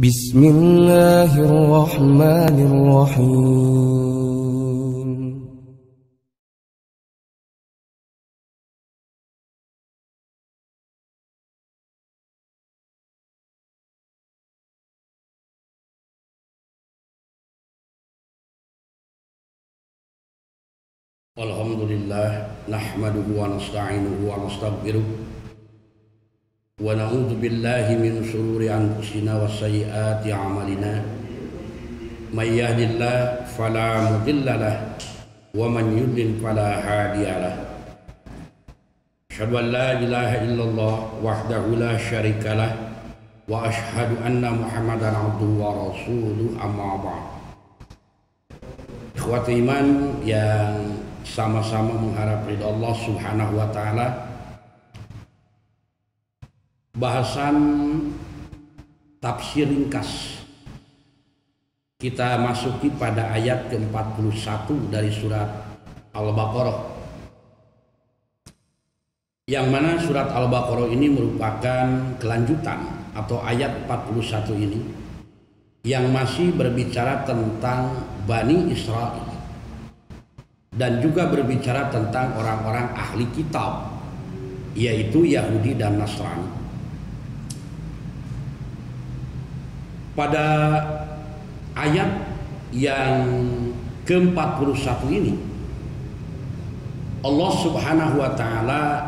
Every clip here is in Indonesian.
Bismillahirrahmanirrahim. Alhamdulillah nahmaduhu wa nasta'inuhu wa nastaghfiruh wa na'udzu billahi min shururi anfusina wa sayyiati a'malina may yahdihillahu fala mudilla lahu wa man yudlil fala hadiya lahu asyhadu an la ilaha illallah wahdahu la syarika lah wa asyhadu anna muhammadan abduhu wa rasuluh amma ba'd. Ikhwati iman yang sama-sama mengharap ridha Allah Subhanahu wa taala. Bahasan tafsir ringkas kita masuki pada ayat ke-41 dari surat Al-Baqarah, yang mana surat Al-Baqarah ini merupakan kelanjutan atau ayat 41 ini yang masih berbicara tentang Bani Israel dan juga berbicara tentang orang-orang ahli kitab, yaitu Yahudi dan Nasrani. Pada ayat yang ke-41 ini Allah Subhanahu wa taala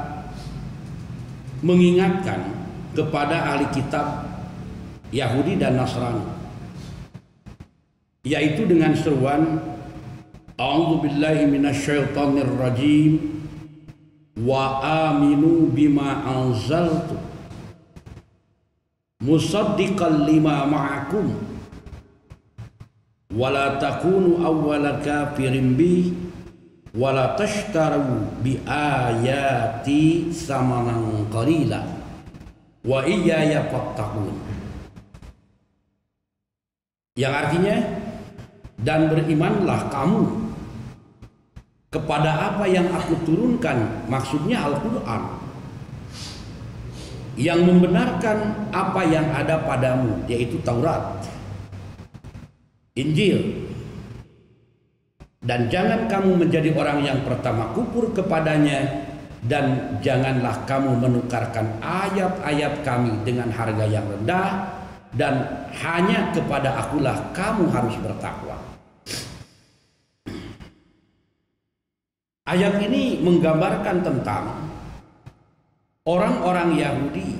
mengingatkan kepada ahli kitab Yahudi dan Nasrani, yaitu dengan seruan A'udzu billahi minasyaitonir rajim wa aminu bima anzaltu musaddiqan lima ma'akum wa la takunu awwala kafirin bi wa la tashtaru bi ayati samanan qalila wa iyaya fattaqun, yang artinya, dan berimanlah kamu kepada apa yang aku turunkan, maksudnya Al-Quran, yang membenarkan apa yang ada padamu, yaitu Taurat, Injil, dan jangan kamu menjadi orang yang pertama kufur kepadanya, dan janganlah kamu menukarkan ayat-ayat kami dengan harga yang rendah, dan hanya kepada akulah kamu harus bertakwa. Ayat ini menggambarkan tentang orang-orang Yahudi,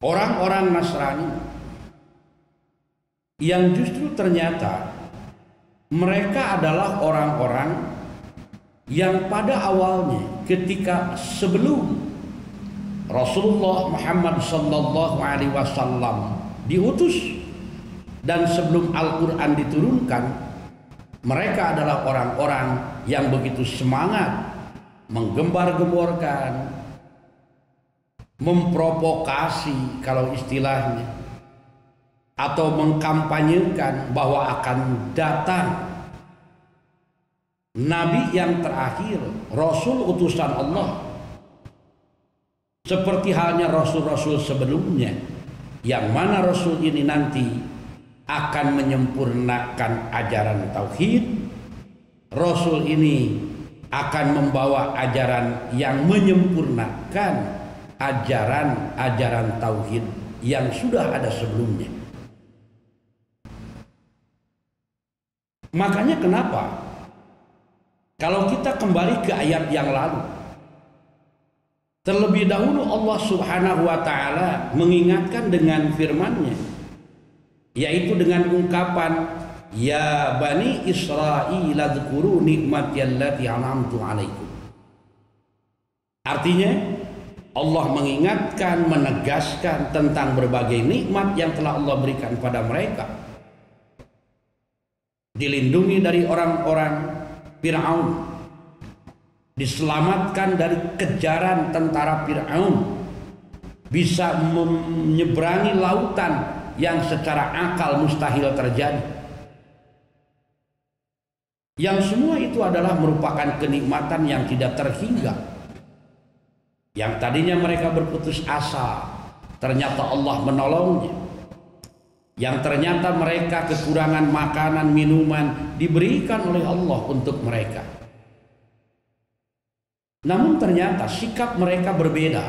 orang-orang Nasrani, yang justru ternyata mereka adalah orang-orang yang pada awalnya, ketika sebelum Rasulullah Muhammad sallallahu alaihi wasallam diutus dan sebelum Al-Quran diturunkan, mereka adalah orang-orang yang begitu semangat menggembar-gemborkan, memprovokasi kalau istilahnya, atau mengkampanyekan bahwa akan datang Nabi yang terakhir, Rasul utusan Allah, seperti halnya Rasul-Rasul sebelumnya, yang mana Rasul ini nanti akan menyempurnakan ajaran Tauhid. Rasul ini akan membawa ajaran yang menyempurnakan ajaran-ajaran Tauhid yang sudah ada sebelumnya. Makanya kenapa kalau kita kembali ke ayat yang lalu, terlebih dahulu Allah Subhanahu wa taala mengingatkan dengan firman-Nya, yaitu dengan ungkapan ya Bani Israil dzkuru nikmati allati an'amtu 'alaikum. Artinya Allah mengingatkan, menegaskan tentang berbagai nikmat yang telah Allah berikan pada mereka. Dilindungi dari orang-orang Fir'aun, diselamatkan dari kejaran tentara Fir'aun, bisa menyeberangi lautan yang secara akal mustahil terjadi. Yang semua itu adalah merupakan kenikmatan yang tidak terhingga. Yang tadinya mereka berputus asa, ternyata Allah menolongnya. yang ternyata mereka kekurangan makanan, minuman diberikan oleh Allah untuk mereka. Namun ternyata sikap mereka berbeda.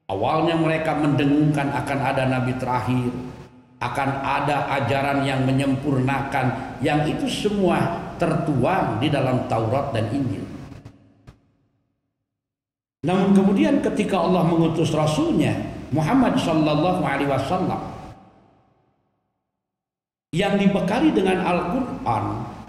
Awalnya mereka mendengungkan akan ada nabi terakhir, akan ada ajaran yang menyempurnakan, yang itu semua tertuang di dalam Taurat dan Injil. Namun kemudian ketika Allah mengutus Rasulnya Muhammad sallallahu alaihi wasallam yang dibekali dengan Al-Quran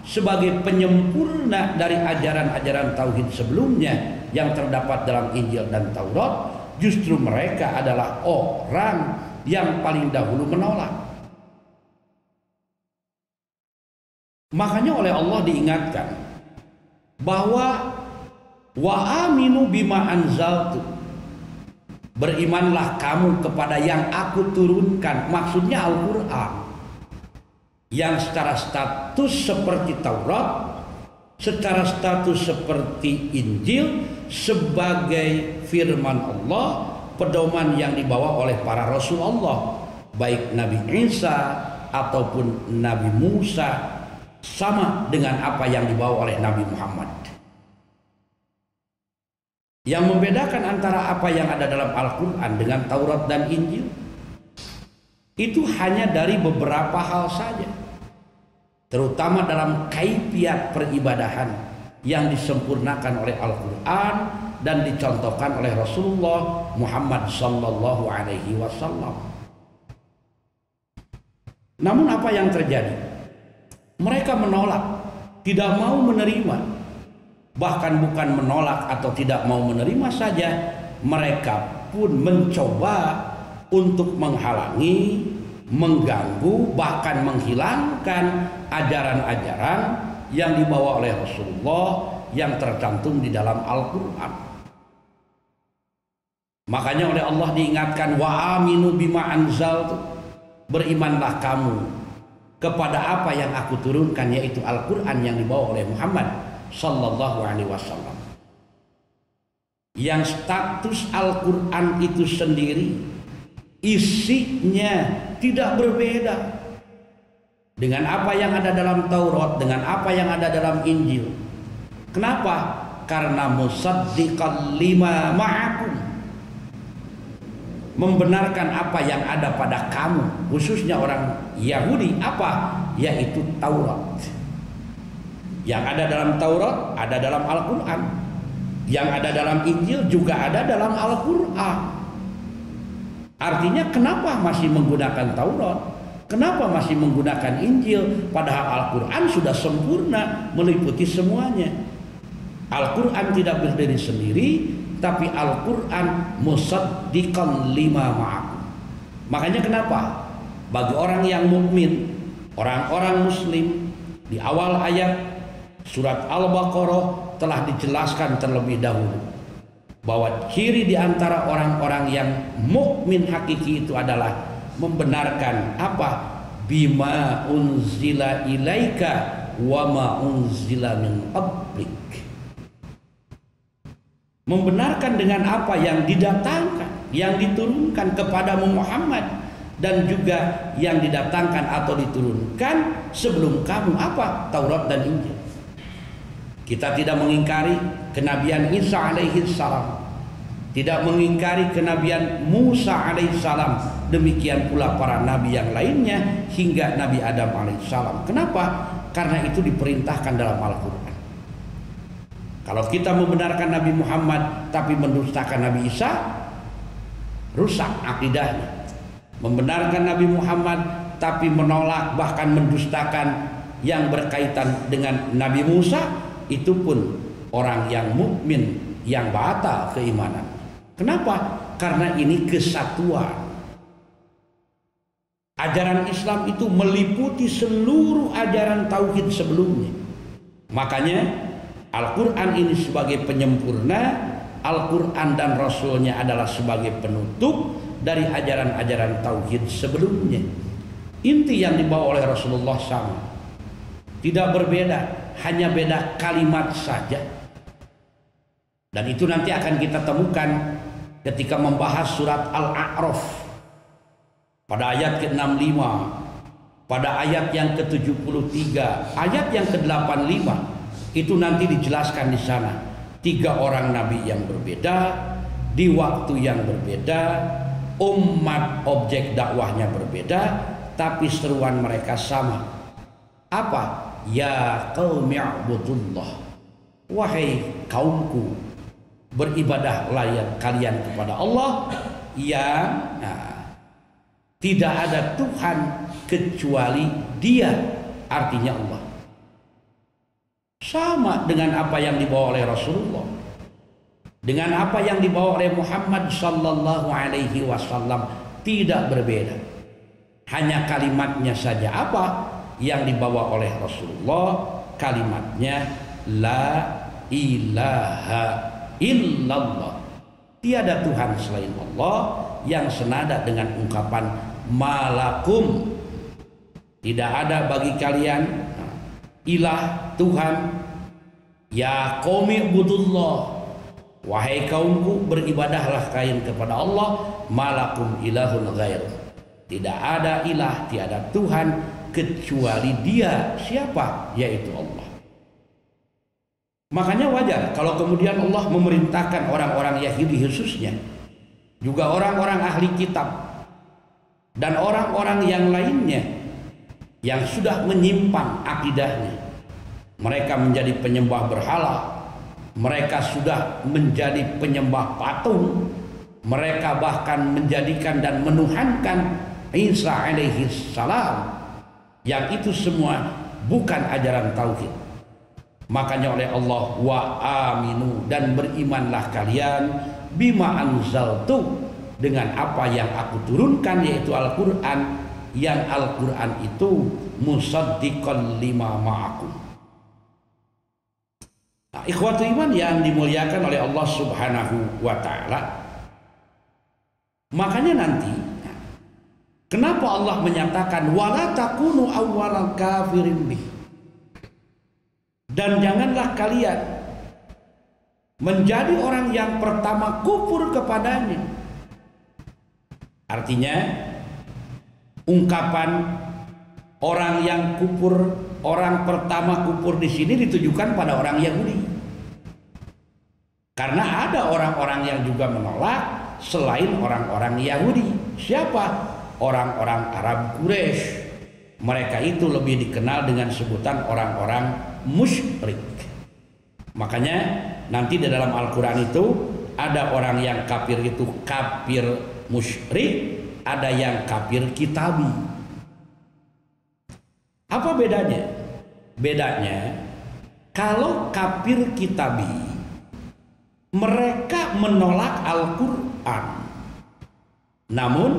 sebagai penyempurna dari ajaran-ajaran tauhid sebelumnya yang terdapat dalam Injil dan Taurat, justru mereka adalah orang yang paling dahulu menolak. Makanya oleh Allah diingatkan bahwa wa aminu bima anzaltu, berimanlah kamu kepada yang aku turunkan, maksudnya Al-Quran, yang secara status seperti Taurat, secara status seperti Injil, sebagai firman Allah, pedoman yang dibawa oleh para Rasul Allah, baik Nabi Isa ataupun Nabi Musa, sama dengan apa yang dibawa oleh Nabi Muhammad. Yang membedakan antara apa yang ada dalam Al-Quran dengan Taurat dan Injil itu hanya dari beberapa hal saja, terutama dalam kaifiat peribadahan yang disempurnakan oleh Al-Quran dan dicontohkan oleh Rasulullah Muhammad sallallahu alaihi wasallam. Namun apa yang terjadi? Mereka menolak, tidak mau menerima. Bahkan bukan menolak atau tidak mau menerima saja, mereka pun mencoba untuk menghalangi, mengganggu, bahkan menghilangkan ajaran-ajaran yang dibawa oleh Rasulullah yang tercantum di dalam Al-Quran. Makanya oleh Allah diingatkan, wa aminu bima anzaltu, berimanlah kamu kepada apa yang aku turunkan, yaitu Al-Quran yang dibawa oleh Muhammad sallallahu alaihi wasallam, yang status Al-Quran itu sendiri isinya tidak berbeda dengan apa yang ada dalam Taurat, dengan apa yang ada dalam Injil. Kenapa? Karena musaddiqan lima ma'akum, membenarkan apa yang ada pada kamu, khususnya orang Yahudi, apa? Yaitu Taurat. Yang ada dalam Taurat ada dalam Al-Quran, yang ada dalam Injil juga ada dalam Al-Quran. Artinya kenapa masih menggunakan Taurat? Kenapa masih menggunakan Injil? Padahal Al-Quran sudah sempurna meliputi semuanya. Al-Quran tidak berdiri sendiri, tapi Al-Quran musaddiqan lima ma'akum. Makanya kenapa bagi orang yang mukmin, orang-orang muslim, di awal ayat surat Al-Baqarah telah dijelaskan terlebih dahulu bahwa ciri di antara orang-orang yang mukmin hakiki itu adalah membenarkan apa? Bima unzila ilaika wa ma unzila min qablik. Membenarkan dengan apa yang didatangkan, yang diturunkan kepadamu Muhammad, dan juga yang didatangkan atau diturunkan sebelum kamu, apa? Taurat dan Injil. Kita tidak mengingkari kenabian Isa alaihi salam, tidak mengingkari kenabian Musa alaihi salam, demikian pula para nabi yang lainnya hingga Nabi Adam alaihi salam. Kenapa? Karena itu diperintahkan dalam Al-Quran. Kalau kita membenarkan Nabi Muhammad tapi mendustakan Nabi Isa, rusak akidahnya. Membenarkan Nabi Muhammad tapi menolak bahkan mendustakan yang berkaitan dengan Nabi Musa, itu pun orang yang mukmin yang batal keimanan. Kenapa? Karena ini kesatuan. Ajaran Islam itu meliputi seluruh ajaran tauhid sebelumnya. Makanya Al-Quran ini sebagai penyempurna, Al-Quran dan Rasulnya adalah sebagai penutup dari ajaran-ajaran tauhid sebelumnya. Inti yang dibawa oleh Rasulullah sama, tidak berbeda, hanya beda kalimat saja. Dan itu nanti akan kita temukan ketika membahas surat Al-A'raf. pada ayat ke-65, pada ayat yang ke-73, ayat yang ke-85 itu nanti dijelaskan di sana 3 orang nabi yang berbeda di waktu yang berbeda, umat objek dakwahnya berbeda, tapi seruan mereka sama. Apa? Ya qaumi i'budullah, wahai kaumku, beribadahlah kalian kepada Allah yang tidak ada Tuhan kecuali Dia, artinya Allah. Sama dengan apa yang dibawa oleh Rasulullah, dengan apa yang dibawa oleh Muhammad sallallahu alaihi wasallam, tidak berbeda. Hanya kalimatnya saja apa yang dibawa oleh Rasulullah, kalimatnya la ilaha illallah. Tiada Tuhan selain Allah, yang senada dengan ungkapan malakum. Tidak ada bagi kalian ilah, Tuhan. Ya qaumi ibudullah, wahai kaumku, beribadahlah kalian kepada Allah. Malakum ilahun ghair, tidak ada ilah, tiada Tuhan kecuali Dia. Siapa? Yaitu Allah. Makanya wajar kalau kemudian Allah memerintahkan orang-orang Yahudi khususnya, juga orang-orang ahli kitab dan orang-orang yang lainnya yang sudah menyimpang akidahnya, mereka menjadi penyembah berhala, mereka sudah menjadi penyembah patung, mereka bahkan menjadikan dan menuhankan Isa alaihi salam, yang itu semua bukan ajaran tauhid. Makanya oleh Allah, wa aminu, dan berimanlah kalian bima anzaltu, dengan apa yang aku turunkan, yaitu Al-Quran, yang Al-Quran itu musaddiqan lima ma'akum. Nah, ikhwatu iman yang dimuliakan oleh Allah subhanahu wa ta'ala, makanya nanti kenapa Allah menyatakan wala takunu awwalal kafirin bih, dan janganlah kalian menjadi orang yang pertama kufur kepadanya. Artinya ungkapan orang yang kufur, orang pertama kufur di sini ditujukan pada orang Yahudi. Karena ada orang-orang yang juga menolak selain orang-orang Yahudi. Siapa? Orang-orang Arab Quraisy. Mereka itu lebih dikenal dengan sebutan orang-orang musyrik. Makanya nanti di dalam Al-Quran itu ada orang yang kafir itu kafir musyrik, ada yang kafir kitabi. Apa bedanya? Bedanya, kalau kafir kitabi, mereka menolak Al-Quran, namun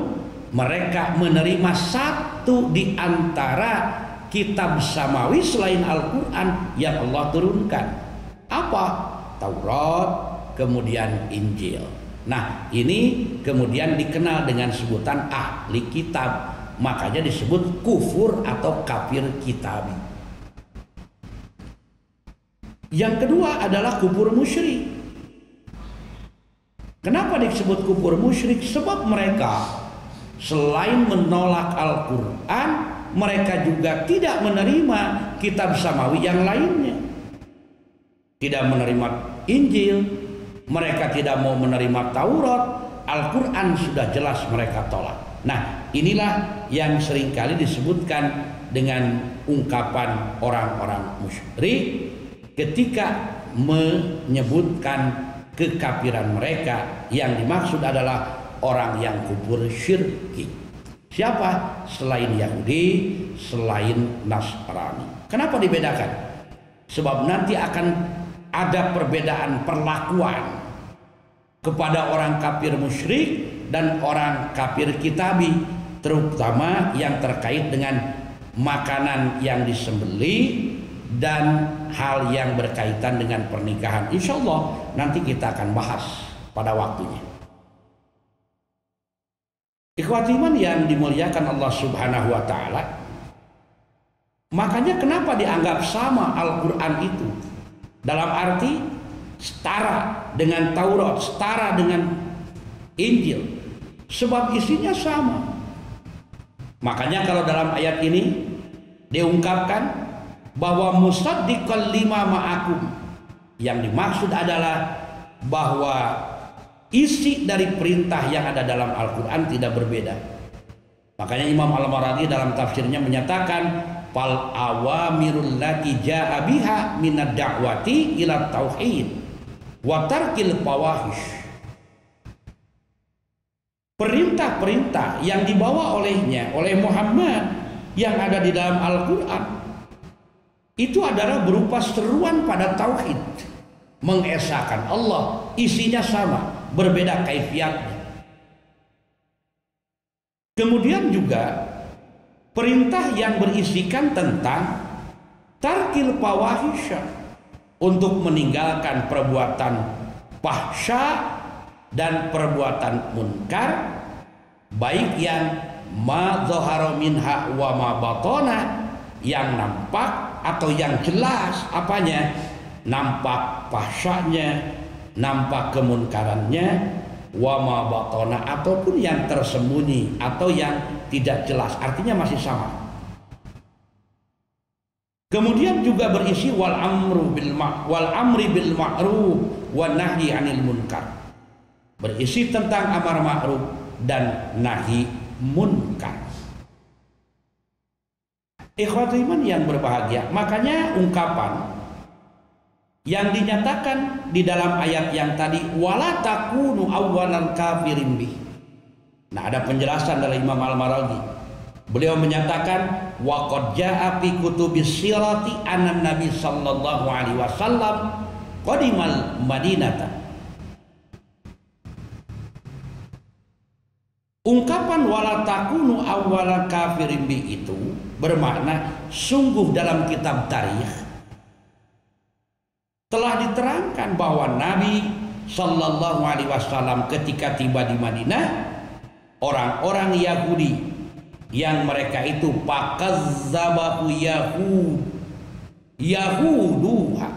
mereka menerima satu di antara kitab samawi selain Al-Quran yang Allah turunkan. Apa? Taurat, kemudian Injil. Nah, ini kemudian dikenal dengan sebutan ahli kitab. Makanya disebut kufur atau kafir kitabi. Yang kedua adalah kufur musyrik. Kenapa disebut kufur musyrik? Sebab mereka selain menolak Al-Quran, mereka juga tidak menerima kitab samawi yang lainnya. Tidak menerima Injil, mereka tidak mau menerima Taurat, Al-Quran sudah jelas mereka tolak. Nah, inilah yang seringkali disebutkan dengan ungkapan orang-orang musyrik ketika menyebutkan kekafiran mereka. Yang dimaksud adalah orang yang kufur syirki. Siapa? Selain Yahudi, selain Nasrani. Kenapa dibedakan? Sebab nanti akan ada perbedaan perlakuan kepada orang kafir musyrik dan orang kafir kitabi, terutama yang terkait dengan makanan yang disembelih dan hal yang berkaitan dengan pernikahan. Insya Allah nanti kita akan bahas pada waktunya. Ikhwati iman yang dimuliakan Allah subhanahu wa ta'ala, makanya kenapa dianggap sama Al-Quran itu? Dalam arti setara dengan Taurat, setara dengan Injil. Sebab isinya sama. Makanya kalau dalam ayat ini diungkapkan bahwa musaddiqal lima ma'akum, yang dimaksud adalah bahwa isi dari perintah yang ada dalam Al-Quran tidak berbeda. Makanya Imam Al-Maraghi dalam tafsirnya menyatakan fal awamirul lati ja'a biha minad da'wati ila tauhid wa tarkil fawahish. Perintah-perintah yang dibawa oleh Muhammad yang ada di dalam Al-Quran itu adalah berupa seruan pada tauhid, mengesahkan Allah. Isinya sama, berbeda kaifiatnya. Kemudian juga perintah yang berisikan tentang tarkil fawahisya, untuk meninggalkan perbuatan fahsya dan perbuatan munkar, baik yang ma dhahara minha wa ma batana, yang nampak atau yang jelas apanya, nampak fahsyanya, nampak kemunkarannya, wa ma batana, ataupun yang tersembunyi atau yang tidak jelas, artinya masih sama. Kemudian juga berisi wal amri bil ma'ruf wan nahyi 'anil munkar, berisi tentang amar ma'ruf dan nahi munkar. Ikhwatul iman yang berbahagia, makanya ungkapan yang dinyatakan di dalam ayat yang tadi wala takunu awwalan kafirin bih. Nah, ada penjelasan dari Imam Al-Maraghi. Beliau menyatakan wa qad jaa fi kutubis sirati anna Nabi sallallahu alaihi wasallam qadimal Madinata. Ungkapan wala takunu awwala kafirin bi itu bermakna sungguh dalam kitab tarikh telah diterangkan bahwa Nabi sallallahu alaihi wasallam ketika tiba di Madinah, orang-orang Yahudi yang mereka itu pakazzabahu yahuduha,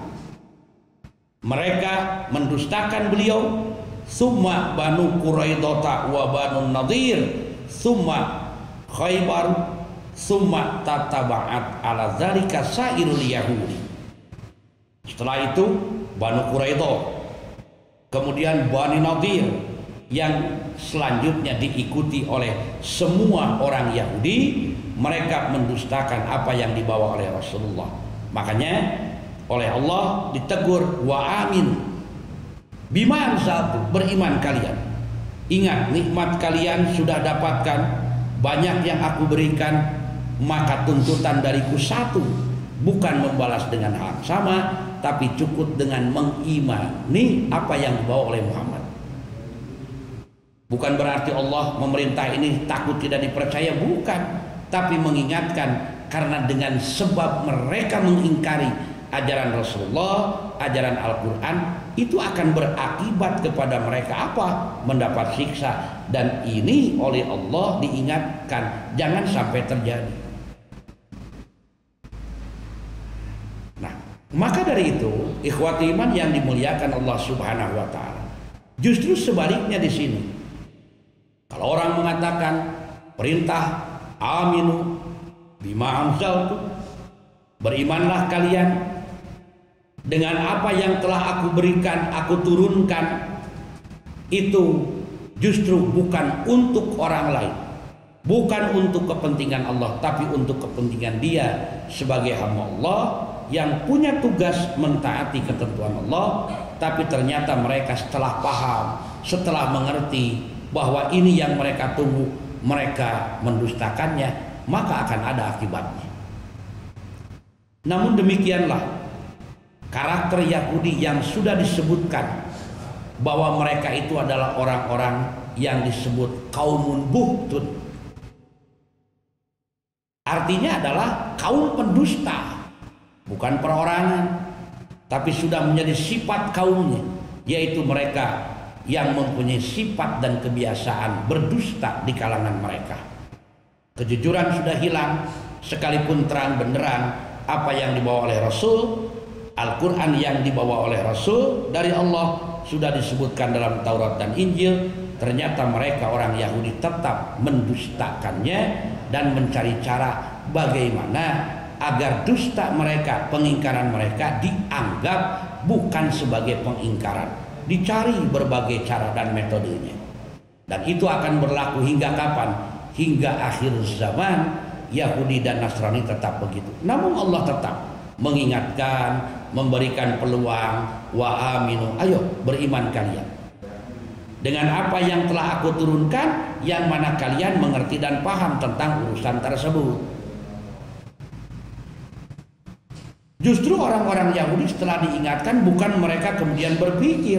mereka mendustakan beliau. Summa Banu Quraidah wa Banu Nadir, summa Khaybar, summa tataba'at ala zalika sairul Yahudi. Setelah itu Banu Quraidah, kemudian Banu Nadir, yang selanjutnya diikuti oleh semua orang Yahudi. Mereka mendustakan apa yang dibawa oleh Rasulullah. Makanya oleh Allah ditegur wa amin bima anzaltu, beriman kalian. Ingat nikmat kalian sudah dapatkan, banyak yang aku berikan, maka tuntutan dariku satu, bukan membalas dengan hal sama, tapi cukup dengan mengimani apa yang dibawa oleh Muhammad. Bukan berarti Allah memerintah ini takut tidak dipercaya, bukan, tapi mengingatkan karena dengan sebab mereka mengingkari ajaran Rasulullah, ajaran Al-Quran, itu akan berakibat kepada mereka apa? Mendapat siksa. Dan ini oleh Allah diingatkan, jangan sampai terjadi. Nah, maka dari itu, ikhwati iman yang dimuliakan Allah Subhanahu wa Ta'ala, justru sebaliknya di sini. Kalau orang mengatakan perintah aminu bima anzaltu, berimanlah kalian dengan apa yang telah aku berikan, aku turunkan, itu justru bukan untuk orang lain, bukan untuk kepentingan Allah, tapi untuk kepentingan dia sebagai hamba Allah yang punya tugas mentaati ketentuan Allah. Tapi ternyata mereka setelah paham, setelah mengerti bahwa ini yang mereka tunggu, mereka mendustakannya, maka akan ada akibatnya. Namun demikianlah karakter Yahudi yang sudah disebutkan, bahwa mereka itu adalah orang-orang yang disebut kaumun buhtun. Artinya adalah kaum pendusta, bukan perorangan, tapi sudah menjadi sifat kaumnya, yaitu mereka yang mempunyai sifat dan kebiasaan berdusta di kalangan mereka. Kejujuran sudah hilang, sekalipun terang benderang apa yang dibawa oleh Rasul, Al-Quran yang dibawa oleh Rasul dari Allah sudah disebutkan dalam Taurat dan Injil, ternyata mereka orang Yahudi tetap mendustakannya dan mencari cara bagaimana agar dusta mereka, pengingkaran mereka dianggap bukan sebagai pengingkaran. Dicari berbagai cara dan metodenya. Dan itu akan berlaku hingga kapan? Hingga akhir zaman. Yahudi dan Nasrani tetap begitu. Namun Allah tetap mengingatkan, memberikan peluang, wa aminu, ayo beriman kalian dengan apa yang telah aku turunkan, yang mana kalian mengerti dan paham tentang urusan tersebut. Justru orang-orang Yahudi setelah diingatkan, bukan mereka kemudian berpikir,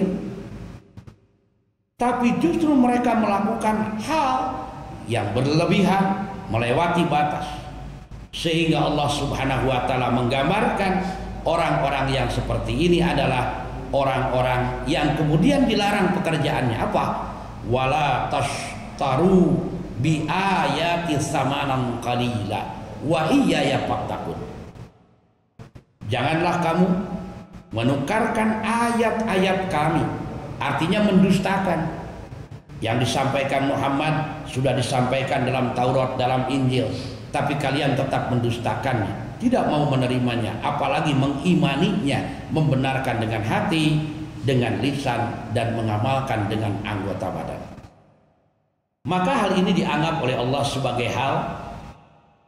tapi justru mereka melakukan hal yang berlebihan, melewati batas, sehingga Allah Subhanahu wa Ta'ala menggambarkan orang-orang yang seperti ini adalah orang-orang yang kemudian dilarang pekerjaannya. Apa? Wala tashtaru bi ayati samanan qalila wa iyaya fattaqun. Janganlah kamu menukarkan ayat-ayat kami, artinya mendustakan. Yang disampaikan Muhammad sudah disampaikan dalam Taurat, dalam Injil, tapi kalian tetap mendustakannya, tidak mau menerimanya, apalagi mengimaninya, membenarkan dengan hati, dengan lisan, dan mengamalkan dengan anggota badan. Maka hal ini dianggap oleh Allah sebagai hal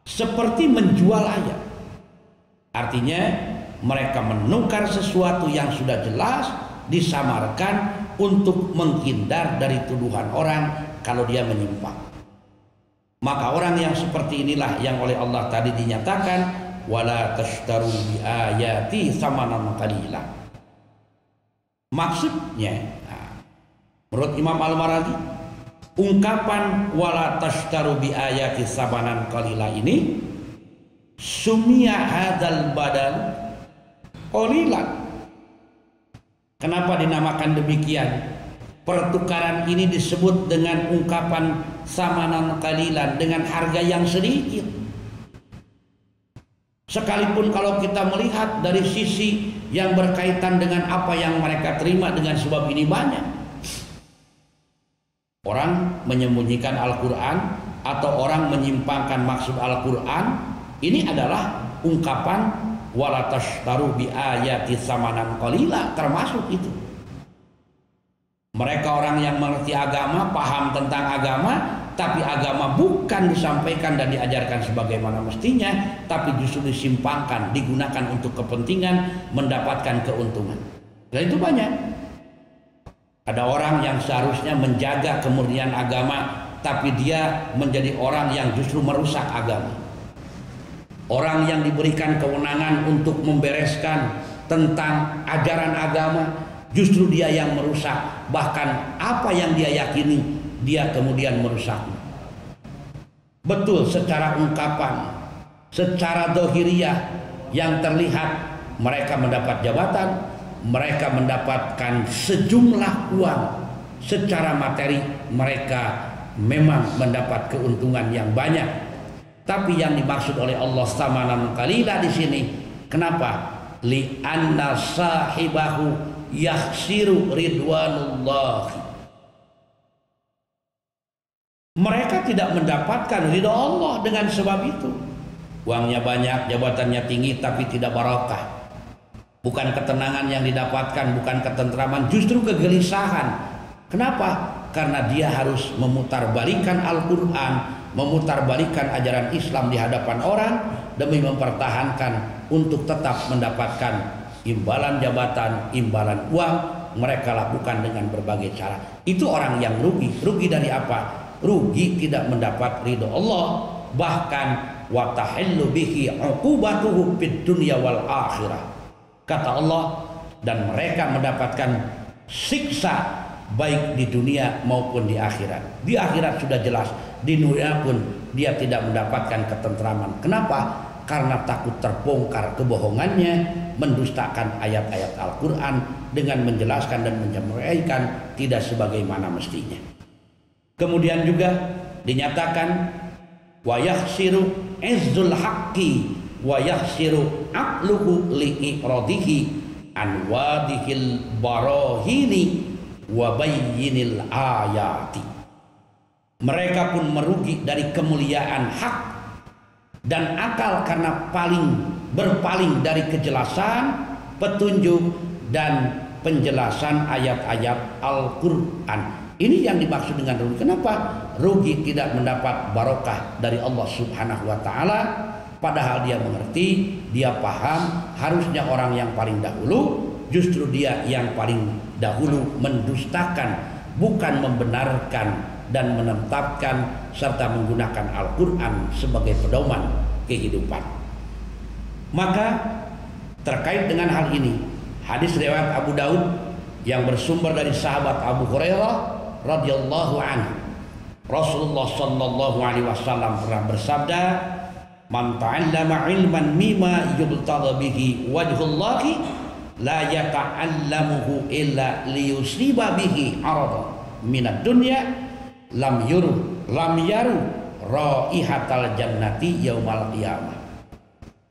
seperti menjual ayat. Artinya mereka menukar sesuatu yang sudah jelas, disamarkan untuk menghindar dari tuduhan orang kalau dia menyimpang. Maka orang yang seperti inilah yang oleh Allah tadi dinyatakan wala tashtaru bi ayati samanan qalila. Maksudnya, menurut Imam Al-Maraghi, ungkapan wala tashtaru bi ayati samanan qalila ini sumia hadzal badal qalilan. Kenapa dinamakan demikian? Pertukaran ini disebut dengan ungkapan samanan qalilan, dengan harga yang sedikit. Sekalipun kalau kita melihat dari sisi yang berkaitan dengan apa yang mereka terima dengan sebab ini banyak. Orang menyembunyikan Al-Quran atau orang menyimpangkan maksud Al-Quran, ini adalah ungkapan wala tashtaru bi ayati samanan qalila, termasuk itu. Mereka orang yang mengerti agama, paham tentang agama, tapi agama bukan disampaikan dan diajarkan sebagaimana mestinya, tapi justru disimpangkan, digunakan untuk kepentingan, mendapatkan keuntungan. Dan itu banyak. Ada orang yang seharusnya menjaga kemurnian agama, tapi dia menjadi orang yang justru merusak agama. Orang yang diberikan kewenangan untuk membereskan tentang ajaran agama, justru dia yang merusak. Bahkan apa yang dia yakini, dia kemudian merusaknya. Betul, secara ungkapan, secara dohiriyah yang terlihat mereka mendapat jabatan, mereka mendapatkan sejumlah uang. Secara materi mereka memang mendapat keuntungan yang banyak. Tapi yang dimaksud oleh Allah samanan qalila di sini, kenapa? Li anna sahibahu yakhsiru ridwanullah. Mereka tidak mendapatkan ridha Allah dengan sebab itu. Uangnya banyak, jabatannya tinggi, tapi tidak barokah. Bukan ketenangan yang didapatkan, bukan ketentraman, justru kegelisahan. Kenapa? Karena dia harus memutarbalikkan Al-Quran, memutarbalikkan ajaran Islam di hadapan orang demi mempertahankan untuk tetap mendapatkan imbalan jabatan, imbalan uang. Mereka lakukan dengan berbagai cara. Itu orang yang rugi. Rugi dari apa? Rugi tidak mendapat ridho Allah, bahkan wa tahillu bihi uqubatuhu fid dunya wal akhirah. Kata Allah, dan mereka mendapatkan siksa baik di dunia maupun di akhirat. Di akhirat sudah jelas, di dunia pun dia tidak mendapatkan ketentraman. Kenapa? Karena takut terbongkar kebohongannya, mendustakan ayat-ayat Al-Quran dengan menjelaskan dan menyampaikan tidak sebagaimana mestinya. Kemudian juga dinyatakan wa yakhsiru izzul haqqi wa yakhsiru aqluhu li'iradihi an wadihil barahini wa bayyinil ayati. Mereka pun merugi dari kemuliaan hak dan akal karena berpaling dari kejelasan, petunjuk dan penjelasan ayat-ayat Al-Quran. Ini yang dimaksud dengan rugi. Kenapa? Rugi tidak mendapat barokah dari Allah Subhanahu wa Ta'ala, padahal dia mengerti, dia paham. Harusnya orang yang paling dahulu, justru dia yang paling dahulu mendustakan, bukan membenarkan dan menetapkan serta menggunakan Al-Quran sebagai pedoman kehidupan. Maka terkait dengan hal ini, hadis riwayat Abu Daud yang bersumber dari sahabat Abu Hurairah radhiyallahu anhu, Rasulullah sallallahu alaihi wasallam pernah bersabda, "Man ta'allama ilman mimma yubtagha bihi wajhullahi la yata'allamuhu illa liyusiba bihi aradan minad dunya lam yaru raihatal jannati yaumal qiyamah."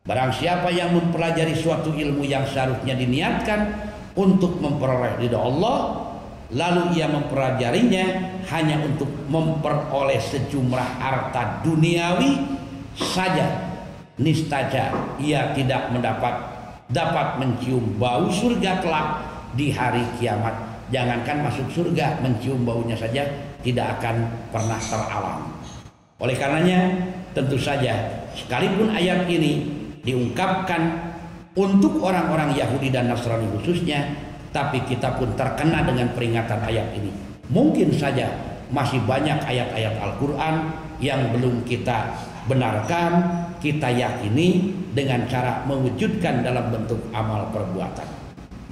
Barang siapa yang mempelajari suatu ilmu yang seharusnya diniatkan untuk memperoleh ridha Allah, lalu ia mempelajarinya hanya untuk memperoleh sejumlah harta duniawi saja, niscaya ia tidak dapat mencium bau surga kelak di hari kiamat. Jangankan masuk surga, mencium baunya saja tidak akan pernah teralami. Oleh karenanya, tentu saja sekalipun ayat ini diungkapkan untuk orang-orang Yahudi dan Nasrani khususnya, tapi kita pun terkena dengan peringatan ayat ini. Mungkin saja masih banyak ayat-ayat Al-Quran yang belum kita benarkan, kita yakini dengan cara mewujudkan dalam bentuk amal perbuatan.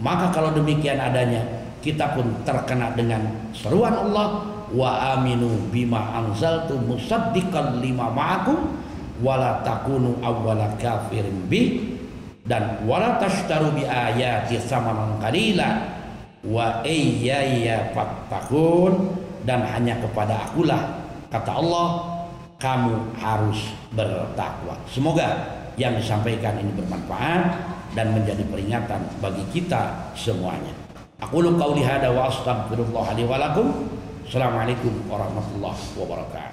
Maka kalau demikian adanya, kita pun terkena dengan seruan Allah, wa aminu bima anzaltu musaddiqan lima ma'akum wala takunu awwala kafirin bih, dan wala tashtaru bi ayati samanan qalila wa iyaya fattaqun, dan hanya kepada akulah, kata Allah, kamu harus bertakwa. Semoga yang disampaikan ini bermanfaat dan menjadi peringatan bagi kita semuanya. Aqulu qauli hada wa astaghfirullah li wa lakum. Assalamualaikum warahmatullahi wabarakatuh.